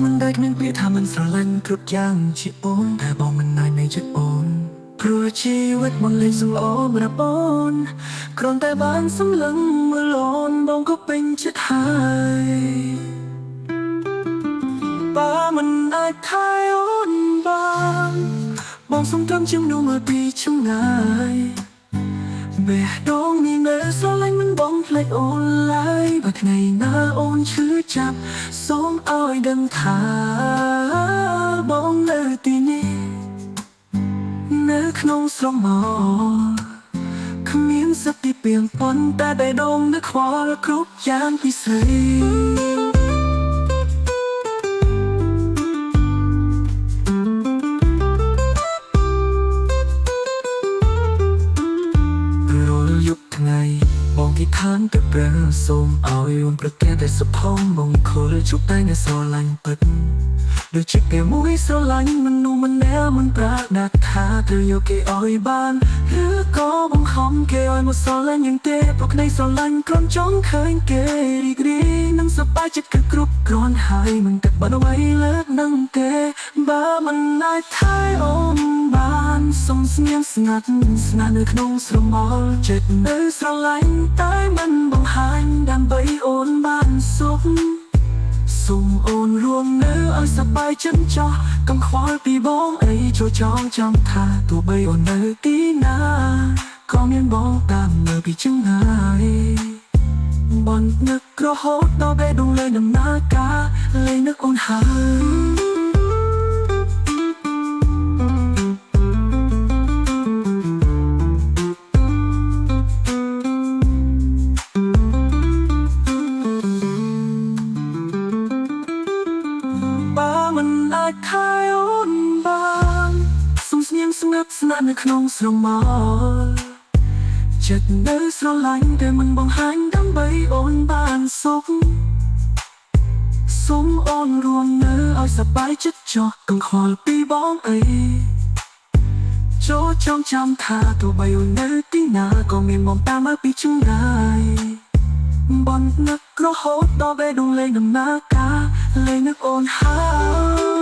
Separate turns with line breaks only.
มันได้គ្មានពាក្យថាមិនស្រឡាញ់គ្រប់យ៉ាងជាអូនតែបងមិនណៃនៃចិត្តអូនព្រោះជីវិតមិនលេងសំអូនរបស់អូនគ្រាន់តែបានសម្លឹងមើលអូនបងក៏ពេញចិត្តហើយបើមិនអាចថែអូនបានបងសុំត្រឹមជាមនុស្សមើលពីចម្ងាយបេះដូងនេះនៅស្រឡាញ់មិនបងភ្លេចអូនឡើយបើថ្ងៃណាអូនឈឺចាប់សូមឲ្យដឹងថាបងនៅទីនេះនៅក្នុងស្រមោលគ្មានសតិពីងប៉ុន្តែបេះដូងនៅខ្វល់គ្រប់យ៉ាងពិសេសយប់ថ្ងៃបងគិតថានទៅប្រើសូមឲ្យអូនប្រកែតែសុភមង្គលជួបតែអ្នកស្រឡាញ់ពិតដូចជាគេមួយស្រឡាញ់មនុស្សម្នាក់មិនប្រាថ្នាថាត្រូវយកគេឲ្យបានឬក៏បង្ខំគេឲ្យមកស្រឡាញ់យ៉ាងទេព្រោះក្តីស្រឡាញ់គ្រាន់ចង់ឃើញគេរីករាយនឹងសប្បាយចិត្តគឺគ្រប់គ្រាន់ហើយមិនទឹកបាត់អ្វីលើកនឹងទេបើមិនអាចថែអូនបានសុំស្ងៀមស្ងាត់ស្នានៅក្នុងស្រមោលចិត្តនៅស្រឡាញ់តែមិនបង្ហាញដើម្បីអូនបានសុខសូមអូនរួមនៅឲ្យសប្បាយចិត្តចោះកុំខ្វល់ពីបងអីចូលចងចាំថាទោះបីអូននៅទីណាក៏មានបងតាមនៅពីចម្ងាយបងនឹករហូតដល់បេះដូងលែងដំណើរការលែងនឹកអូនហើយមិនអាចថែអូនបានសុំស្ងៀមស្ងាត់ស្នាក់នៅក្នុងស្រមោលចិត្តនៅស្រឡាញ់តែមិនបង្ហាញដើម្បីអូនបានសុខសូមអូនរួមនៅឲ្យសប្បាយចិត្តចោះកុំខ្វល់ពីបងអីចូលចងចាំថាទោះបីអូននៅទីណាក៏មានបងតាមមកពីចម្ងាយបងនឹករហូតដល់បេះដូងលែងដំណើរការលែងនឹកអូនហើយ